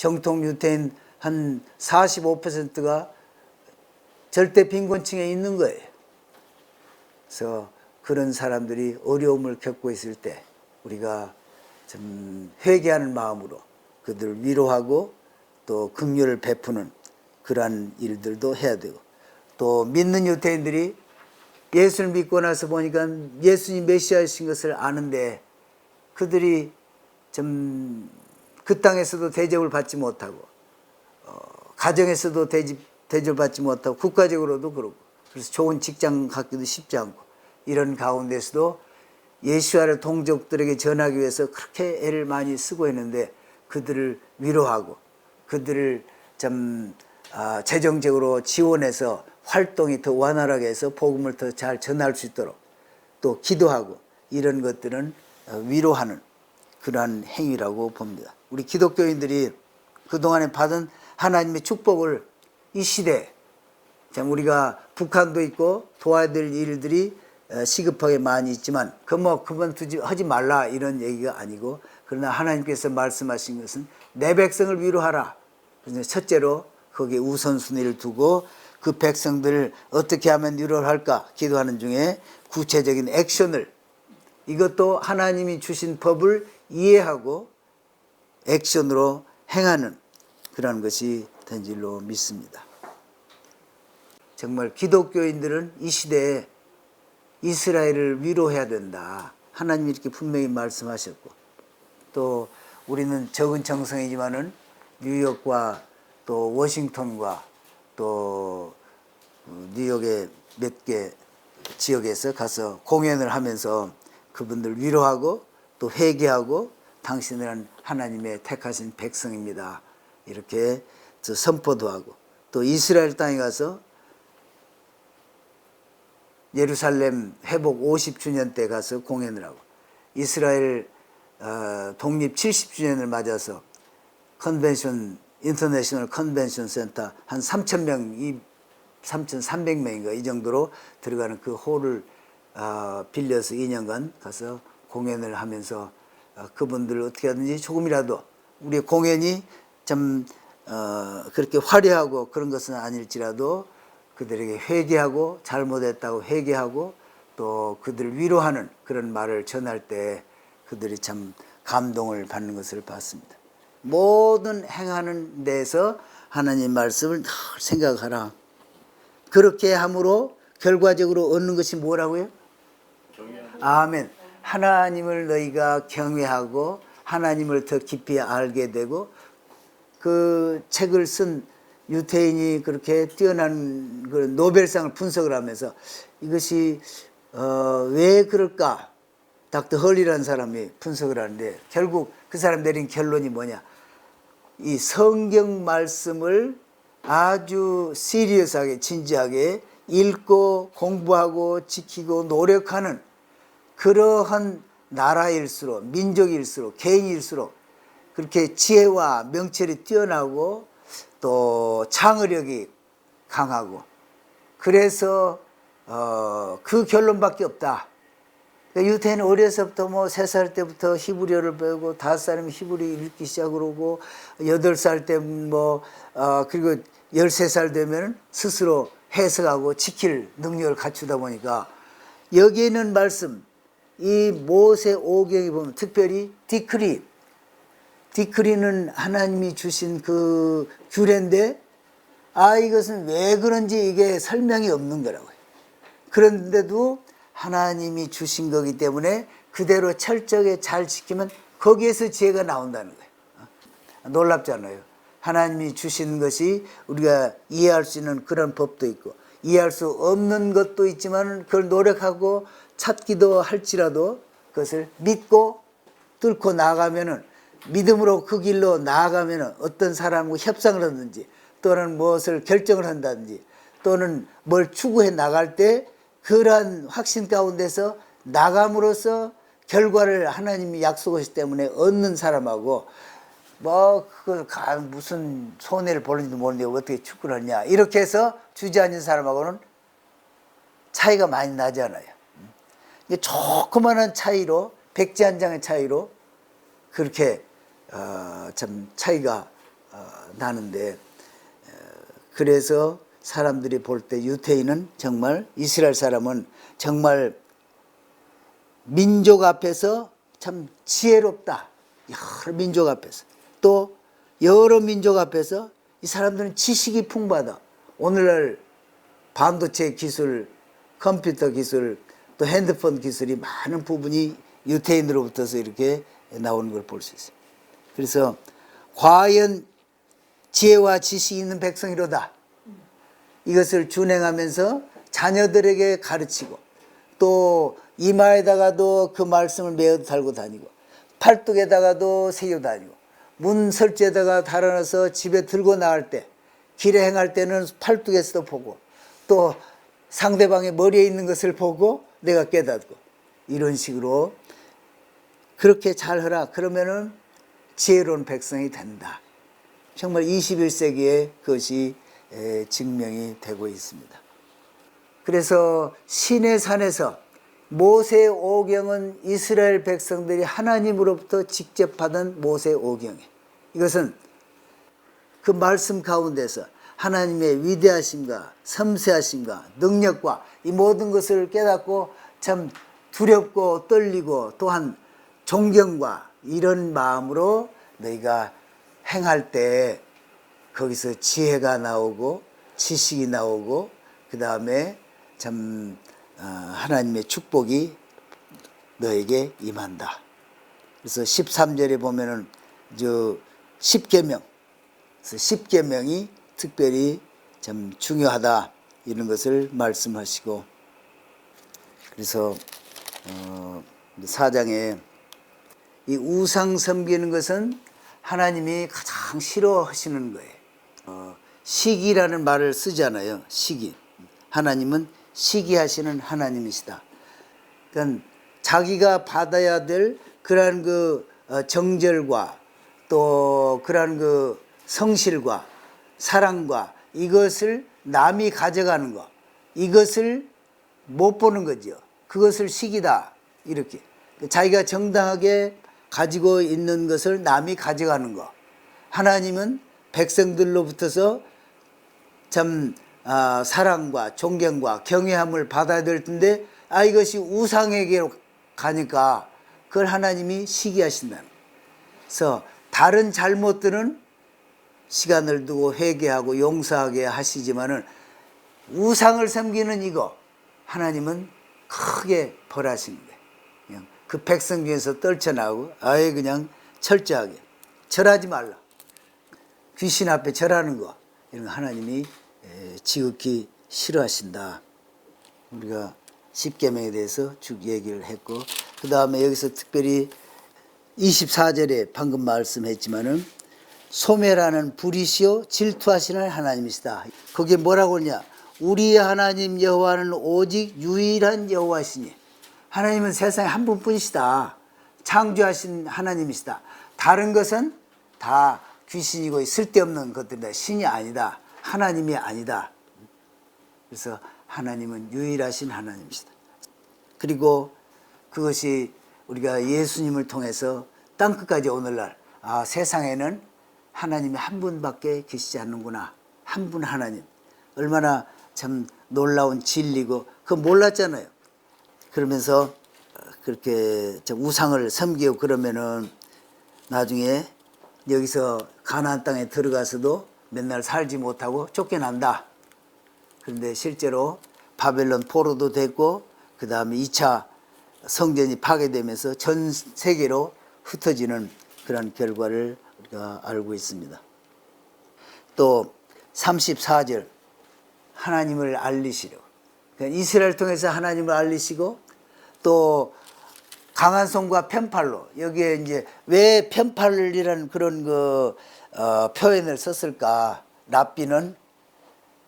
정통 유태인 한 45%가 절대 빈곤층에 있는 거예요. 그래서 그런 사람들이 어려움을 겪고 있을 때 우리가 좀 회개하는 마음으로 그들을 위로하고 또 긍휼을 베푸는 그러한 일들도 해야 되고, 또 믿는 유태인들이 예수를 믿고 나서 보니까 예수님 메시아이신 것을 아는데 그들이 좀 그 땅에서도 대접을 받지 못하고 가정에서도 대접을 받지 못하고 국가적으로도 그렇고, 그래서 좋은 직장 갖기도 쉽지 않고, 이런 가운데서도 예수와의 동족들에게 전하기 위해서 그렇게 애를 많이 쓰고 있는데 그들을 위로하고 그들을 좀 재정적으로 지원해서 활동이 더 원활하게 해서 복음을 더 잘 전할 수 있도록 또 기도하고, 이런 것들은 위로하는 그러한 행위라고 봅니다. 우리 기독교인들이 그동안에 받은 하나님의 축복을 이 시대에 참 우리가 북한도 있고 도와야 될 일들이 시급하게 많이 있지만 그만두지 하지 말라 이런 얘기가 아니고, 그러나 하나님께서 말씀하신 것은 내 백성을 위로하라. 그래서 첫째로 거기에 우선순위를 두고 그 백성들을 어떻게 하면 위로를 할까 기도하는 중에 구체적인 액션을, 이것도 하나님이 주신 법을 이해하고 액션으로 행하는 그런 것이 된 줄로 믿습니다. 정말 기독교인들은 이 시대에 이스라엘을 위로해야 된다. 하나님이 이렇게 분명히 말씀하셨고, 또 우리는 적은 정성이지만은 뉴욕과 또 워싱턴과 또 뉴욕의 몇 개 지역에서 가서 공연을 하면서 그분들 위로하고 또 회개하고 당신은 하나님의 택하신 백성입니다. 이렇게 선포도 하고, 또 이스라엘 땅에 가서 예루살렘 회복 50주년 때 가서 공연을 하고, 이스라엘 독립 70주년을 맞아서 컨벤션 인터내셔널 컨벤션 센터 한 3,000명, 3,300명인가 이 정도로 들어가는 그 홀을 빌려서 2년간 가서 공연을 하면서 그분들을 어떻게 하든지 조금이라도 우리 공연이 좀 그렇게 화려하고 그런 것은 아닐지라도 그들에게 회개하고 잘못했다고 회개하고 또 그들을 위로하는 그런 말을 전할 때 그들이 참 감동을 받는 것을 봤습니다. 모든 행하는 데서 하나님 말씀을 늘 생각하라. 그렇게 함으로 결과적으로 얻는 것이 뭐라고요? 아멘. 하나님을 너희가 경외하고 하나님을 더 깊이 알게 되고, 그 책을 쓴 유태인이 그렇게 뛰어난 그 노벨상을 분석을 하면서 이것이 왜 그럴까? 닥터 헐리라는 사람이 분석을 하는데 결국 그 사람 내린 결론이 뭐냐? 이 성경 말씀을 아주 시리어스하게 진지하게 읽고 공부하고 지키고 노력하는 그러한 나라일수록, 민족일수록, 개인일수록 그렇게 지혜와 명철이 뛰어나고 또 창의력이 강하고, 그래서 그 결론밖에 없다. 유태인은 어려서부터 3살 때부터 히브리어를 배우고 5살이면 히브리 읽기 시작을 하고 8살 때 그리고 13살 되면 스스로 해석하고 지킬 능력을 갖추다 보니까 여기에 있는 말씀, 이 모세 오경에 보면 특별히 디크리는 하나님이 주신 그 규례인데 이것은 왜 그런지 이게 설명이 없는 거라고요. 그런데도 하나님이 주신 거기 때문에 그대로 철저하게 잘 지키면 거기에서 지혜가 나온다는 거예요. 놀랍잖아요. 하나님이 주신 것이 우리가 이해할 수 있는 그런 법도 있고 이해할 수 없는 것도 있지만 그걸 노력하고 찾기도 할지라도 그것을 믿고 뚫고 나가면은, 믿음으로 그 길로 나아가면은 어떤 사람과 협상을 하든지 또는 무엇을 결정을 한다든지 또는 뭘 추구해 나갈 때 그러한 확신 가운데서 나감으로써 결과를 하나님이 약속하시기 때문에 얻는 사람하고 그걸 무슨 손해를 보는지도 모르는데 어떻게 축구를 하냐 이렇게 해서 주저앉은 사람하고는 차이가 많이 나잖아요. 조그마한 차이로, 백지 한 장의 차이로 그렇게 참 차이가 나는데 그래서 사람들이 볼 때 유태인은 정말 이스라엘 사람은 정말 민족 앞에서 참 지혜롭다. 여러 민족 앞에서 또 여러 민족 앞에서 이 사람들은 지식이 풍부하다. 오늘날 반도체 기술, 컴퓨터 기술, 또 핸드폰 기술이 많은 부분이 유태인으로부터서 이렇게 나오는 걸 볼 수 있어요. 그래서 과연 지혜와 지식이 있는 백성이로다. 이것을 준행하면서 자녀들에게 가르치고 또 이마에다가도 그 말씀을 메어 달고 다니고 팔뚝에다가도 새겨 다니고 문 설주에다가 달아놔서 집에 들고 나갈 때 길에 행할 때는 팔뚝에서도 보고 또 상대방의 머리에 있는 것을 보고 내가 깨닫고 이런 식으로 그렇게 잘 하라. 그러면은 지혜로운 백성이 된다. 정말 21세기에 그것이 증명이 되고 있습니다. 그래서 시내산에서 모세 오경은 이스라엘 백성들이 하나님으로부터 직접 받은 모세 오경이에요. 이것은 그 말씀 가운데서 하나님의 위대하심과 섬세하심과 능력과 이 모든 것을 깨닫고 참 두렵고 떨리고 또한 존경과 이런 마음으로 너희가 행할 때 거기서 지혜가 나오고 지식이 나오고 그 다음에 참 하나님의 축복이 너에게 임한다. 그래서 13절에 보면은 저 10계명, 그래서 10계명이 특별히 참 중요하다 이런 것을 말씀하시고 그래서 4장에 이 우상 섬기는 것은 하나님이 가장 싫어하시는 거예요. 시기라는 말을 쓰잖아요. 시기. 하나님은 시기하시는 하나님이시다. 그러니까 자기가 받아야 될 그러한 그 정절과 또 그러한 그 성실과 사랑과 이것을 남이 가져가는 것, 이것을 못 보는 거죠. 그것을 시기다. 이렇게. 자기가 정당하게 가지고 있는 것을 남이 가져가는 것. 하나님은 백성들로부터서 참 사랑과 존경과 경외함을 받아야 될 텐데 이것이 우상에게로 가니까 그걸 하나님이 시기하신다는 거예요. 그래서 다른 잘못들은 시간을 두고 회개하고 용서하게 하시지만은 우상을 섬기는 이거 하나님은 크게 벌하시는 거예요. 그냥 그 백성 중에서 떨쳐나오고 아예 그냥 철저하게 절하지 말라. 귀신 앞에 절하는 거 이런 거 하나님이 지극히 싫어하신다. 우리가 십계명에 대해서 쭉 얘기를 했고 그 다음에 여기서 특별히 24절에 방금 말씀했지만은 소멸하는 불이시요 질투하시는 하나님이시다. 거기에 뭐라고 하냐? 우리의 하나님 여호와는 오직 유일한 여호와시니 하나님은 세상에 한 분뿐이시다. 창조하신 하나님이시다. 다른 것은 다 귀신이고 쓸데없는 것들이다. 신이 아니다. 하나님이 아니다. 그래서 하나님은 유일하신 하나님이시다. 그리고 그것이 우리가 예수님을 통해서 땅끝까지 오늘날 세상에는 하나님이 한 분밖에 계시지 않는구나. 한 분 하나님. 얼마나 참 놀라운 진리고 그거 몰랐잖아요. 그러면서 그렇게 우상을 섬기고 그러면은 나중에 여기서 가나안 땅에 들어가서도 맨날 살지 못하고 쫓겨난다. 그런데 실제로 바벨론 포로도 됐고 그 다음에 2차 성전이 파괴되면서 전 세계로 흩어지는 그런 결과를 우리가 알고 있습니다. 또 34절 하나님을 알리시려고 그러니까 이스라엘 통해서 하나님을 알리시고 또 강한 손과 편팔로 여기에 이제 왜 편팔이라는 그런 표현을 썼을까? 랍비는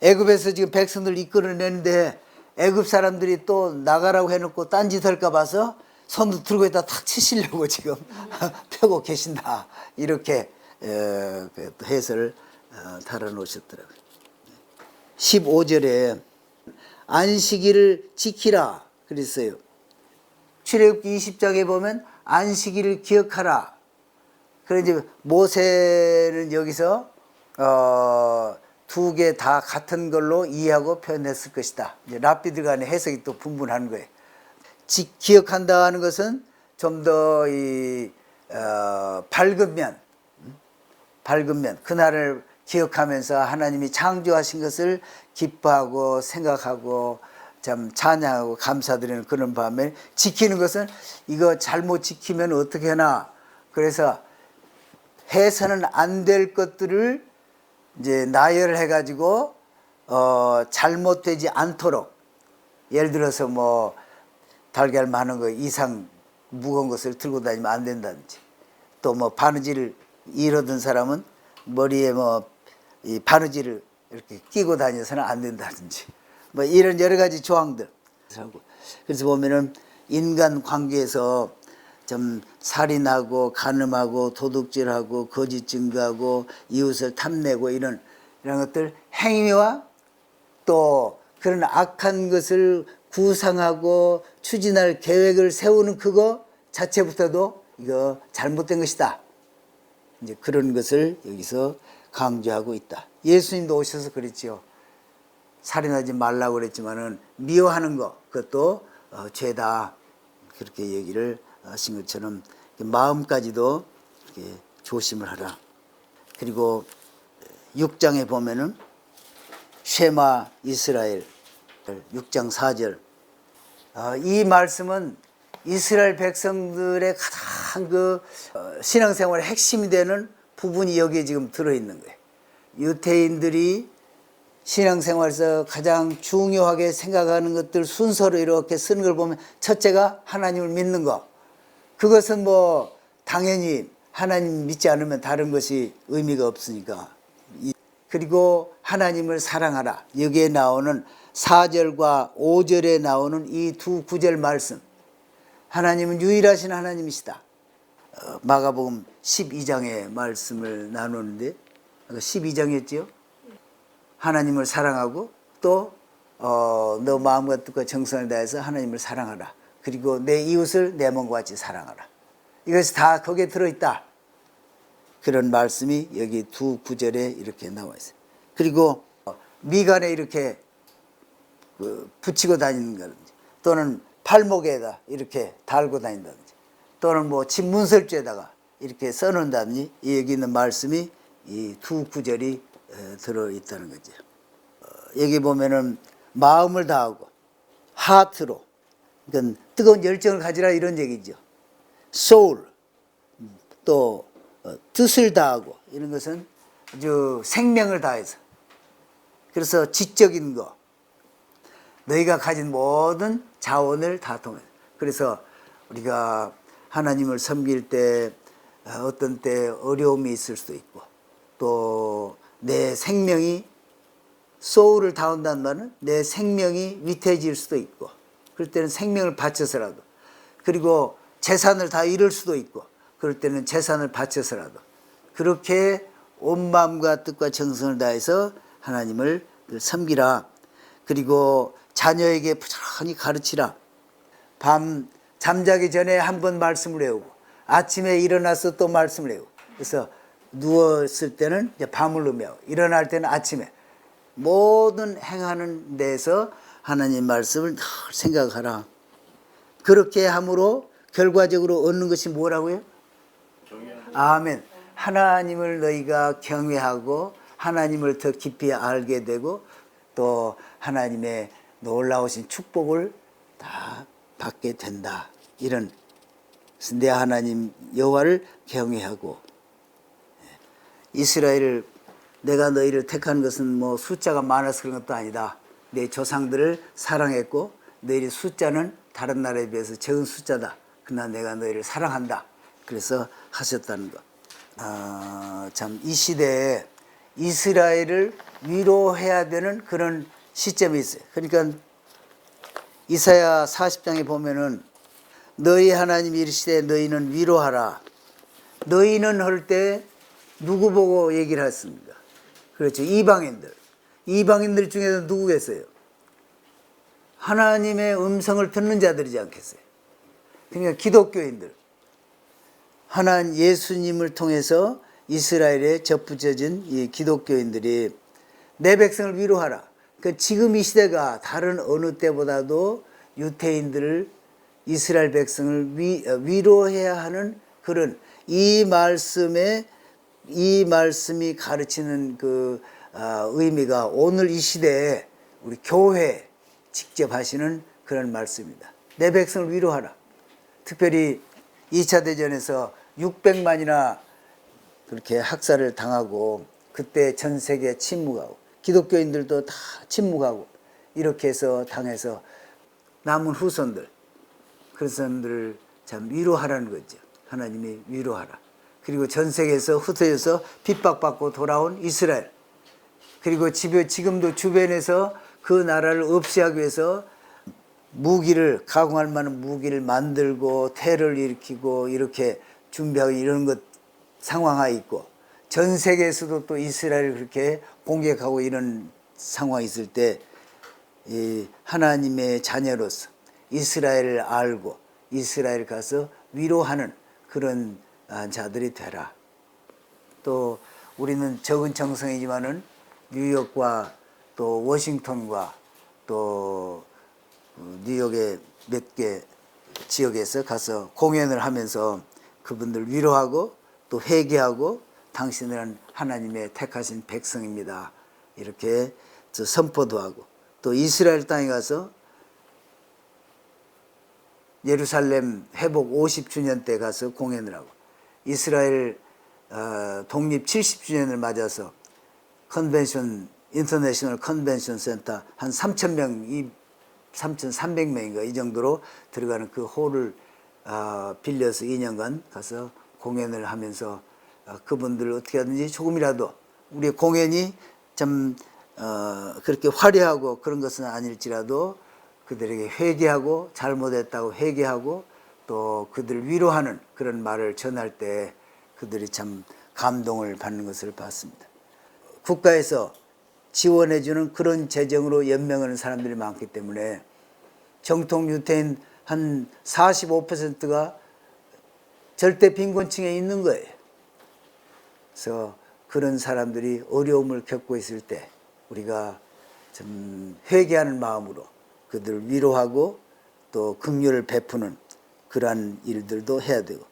애굽에서 지금 백성들 이끌어내는데 애굽 사람들이 또 나가라고 해놓고 딴짓 할까 봐서 손도 들고 있다 탁 치시려고 지금 펴고 계신다. 이렇게 해설을 달아놓으셨더라고요. 15절에 안식일을 지키라 그랬어요. 출애굽기 20장에 보면 안식일을 기억하라. 그래서 이제 모세는 여기서 두 개 다 같은 걸로 이해하고 표현했을 것이다. 이제 랍비들 간의 해석이 또 분분한 거예요. 기억한다 하는 것은 좀 더 밝은 면, 그날을 기억하면서 하나님이 창조하신 것을 기뻐하고 생각하고 참 찬양하고 감사드리는 그런 밤에, 지키는 것은 이거 잘못 지키면 어떻게 하나, 그래서 해서는 안 될 것들을 이제 나열해 가지고 잘못되지 않도록, 예를 들어서 뭐 달걀 많은 거 이상 무거운 것을 들고 다니면 안 된다든지, 또 뭐 바느질을 이러던 사람은 머리에 뭐 이 바느질을 이렇게 끼고 다녀서는 안 된다든지, 뭐 이런 여러 가지 조항들. 그래서 보면은 인간 관계에서 좀 살인하고 간음하고 도둑질하고 거짓 증거하고 이웃을 탐내고 이런 것들, 행위와 또 그런 악한 것을 구상하고 추진할 계획을 세우는 그거 자체부터도 이거 잘못된 것이다. 이제 그런 것을 여기서 강조하고 있다. 예수님도 오셔서 그랬지요. 살인하지 말라고 그랬지만은 미워하는 거, 그것도 죄다. 그렇게 얘기를 하신 것처럼 마음까지도 이렇게 조심을 하라. 그리고 6장에 보면은 쉐마 이스라엘 6장 4절, 이 말씀은 이스라엘 백성들의 가장 그 신앙생활의 핵심이 되는 부분이 여기에 지금 들어있는 거예요. 유대인들이 신앙생활에서 가장 중요하게 생각하는 것들 순서로 이렇게 쓰는 걸 보면, 첫째가 하나님을 믿는 것. 그것은 뭐 당연히 하나님 믿지 않으면 다른 것이 의미가 없으니까. 그리고 하나님을 사랑하라. 여기에 나오는 4절과 5절에 나오는 이 두 구절 말씀, 하나님은 유일하신 하나님이시다. 마가복음 12장의 말씀을 나누는데, 12장이었지요. 하나님을 사랑하고 또 너 마음과 뜻과 정성을 다해서 하나님을 사랑하라. 그리고 내 이웃을 내 몸과 같이 사랑하라. 이것이 다 거기에 들어있다. 그런 말씀이 여기 두 구절에 이렇게 나와 있어요. 그리고 미간에 이렇게 붙이고 다니는 거든지, 또는 팔목에다 이렇게 달고 다닌다든지, 또는 뭐 집 문설주에다가 이렇게 써놓는다든지, 여기 있는 말씀이 이 두 구절이 들어있다는 거죠. 여기 보면은 마음을 다하고 하트로, 그러니까 뜨거운 열정을 가지라 이런 얘기죠. soul, 또 뜻을 다하고, 이런 것은 아주 생명을 다해서, 그래서 지적인 거, 너희가 가진 모든 자원을 다 통해. 그래서 우리가 하나님을 섬길 때 어떤 때 어려움이 있을 수도 있고, 또 내 생명이, 소울을 다운다는 말은 내 생명이 위태해질 수도 있고, 그럴 때는 생명을 바쳐서라도, 그리고 재산을 다 잃을 수도 있고, 그럴 때는 재산을 바쳐서라도 그렇게 온 마음과 뜻과 정성을 다해서 하나님을 섬기라. 그리고 자녀에게 부지런히 가르치라. 밤 잠자기 전에 한 번 말씀을 외우고, 아침에 일어나서 또 말씀을 외우고, 그래서 누웠을 때는 이제 밤을 의미하고, 일어날 때는 아침에, 모든 행하는 데서 하나님 말씀을 늘 생각하라. 그렇게 함으로 결과적으로 얻는 것이 뭐라고요? 아멘. 하나님을 너희가 경외하고 하나님을 더 깊이 알게 되고, 또 하나님의 놀라우신 축복을 다 받게 된다. 이런, 내 하나님 여호와를 경외하고, 이스라엘을, 내가 너희를 택한 것은 뭐 숫자가 많아서 그런 것도 아니다. 내 조상들을 사랑했고 너희의 숫자는 다른 나라에 비해서 적은 숫자다. 그러나 내가 너희를 사랑한다. 그래서 하셨다는 것. 참 이 시대에 이스라엘을 위로해야 되는 그런 시점이 있어요. 그러니까 이사야 40장에 보면은 너희 하나님이 이르시되 너희는 위로하라. 너희는 할 때 누구 보고 얘기를 했습니까? 그렇죠. 이방인들. 이방인들 중에서 누구겠어요? 하나님의 음성을 듣는 자들이지 않겠어요? 그러니까 기독교인들. 하나님 예수님을 통해서 이스라엘에 접붙여진 이 기독교인들이 내 백성을 위로하라. 그러니까 지금 이 시대가 다른 어느 때보다도 유대인들을 이스라엘 백성을 위로해야 하는 그런 이 말씀이 가르치는 그 의미가 오늘 이 시대에 우리 교회 직접 하시는 그런 말씀입니다. 내 백성을 위로하라. 특별히 2차 대전에서 600만이나 그렇게 학살을 당하고 그때 전 세계 침묵하고 기독교인들도 다 침묵하고 이렇게 해서 당해서 남은 후손들 그 사람들을 참 위로하라는 거죠. 하나님이 위로하라. 그리고 전 세계에서 흩어져서 핍박받고 돌아온 이스라엘 그리고 지금도 주변에서 그 나라를 없애하기 위해서 무기를 가공할 만한 무기를 만들고 테러를 일으키고 이렇게 준비하고 이런 것 상황하에 있고 전 세계에서도 또 이스라엘을 그렇게 공격하고 이런 상황이 있을 때 이 하나님의 자녀로서 이스라엘을 알고 이스라엘 가서 위로하는 그런 자들이 되라. 또 우리는 적은 정성이지만은 뉴욕과 또 워싱턴과 또 뉴욕의 몇 개 지역에서 가서 공연을 하면서 그분들 위로하고 또 회개하고 당신들은 하나님의 택하신 백성입니다. 이렇게 선포도 하고 또 이스라엘 땅에 가서 예루살렘 회복 50주년 때 가서 공연을 하고 이스라엘 독립 70주년을 맞아서 컨벤션 인터내셔널 컨벤션 센터 한 3,000명 3,300명인가 이 정도로 들어가는 그 홀을 빌려서 2년간 가서 공연을 하면서 그분들을 어떻게 하든지 조금이라도 우리 공연이 좀 그렇게 화려하고 그런 것은 아닐지라도 그들에게 회개하고 잘못했다고 회개하고 또 그들을 위로하는 그런 말을 전할 때 그들이 참 감동을 받는 것을 봤습니다. 국가에서 지원해주는 그런 재정으로 연명하는 사람들이 많기 때문에 정통 유태인 한 45%가 절대 빈곤층에 있는 거예요. 그래서 그런 사람들이 어려움을 겪고 있을 때 우리가 좀 회개하는 마음으로 그들을 위로하고 또 긍휼을 베푸는 그러한 일들도 해야 되고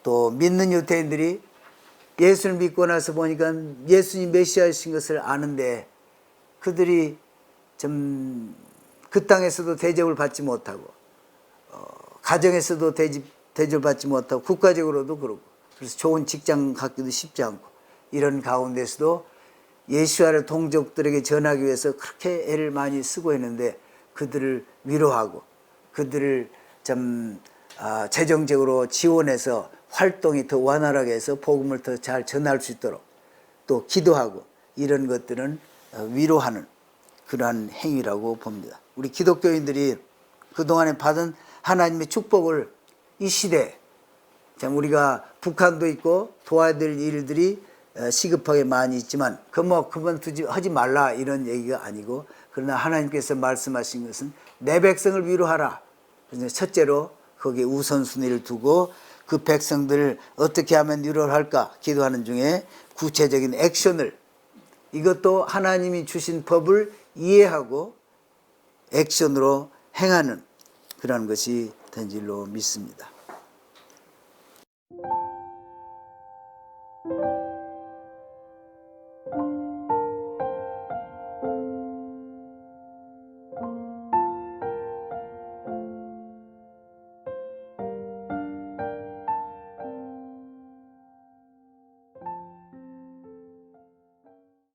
또 믿는 유태인들이 예수를 믿고 나서 보니까 예수님 메시아이신 것을 아는데 그들이 좀 그 땅에서도 대접을 받지 못하고 가정에서도 대접을 받지 못하고 국가적으로도 그렇고 그래서 좋은 직장 갖기도 쉽지 않고 이런 가운데서도 예수와의 동족들에게 전하기 위해서 그렇게 애를 많이 쓰고 있는데 그들을 위로하고 그들을 좀 재정적으로 지원해서 활동이 더 원활하게 해서 복음을 더 잘 전할 수 있도록 또 기도하고 이런 것들은 위로하는 그러한 행위라고 봅니다. 우리 기독교인들이 그동안에 받은 하나님의 축복을 이 시대에 참 우리가 북한도 있고 도와야 될 일들이 시급하게 많이 있지만 그만두지 하지 말라 이런 얘기가 아니고 그러나 하나님께서 말씀하신 것은 내 백성을 위로하라. 그래서 첫째로 거기에 우선순위를 두고 그 백성들을 어떻게 하면 위로를 할까 기도하는 중에 구체적인 액션을 이것도 하나님이 주신 법을 이해하고 액션으로 행하는 그런 것이 된 줄로 믿습니다.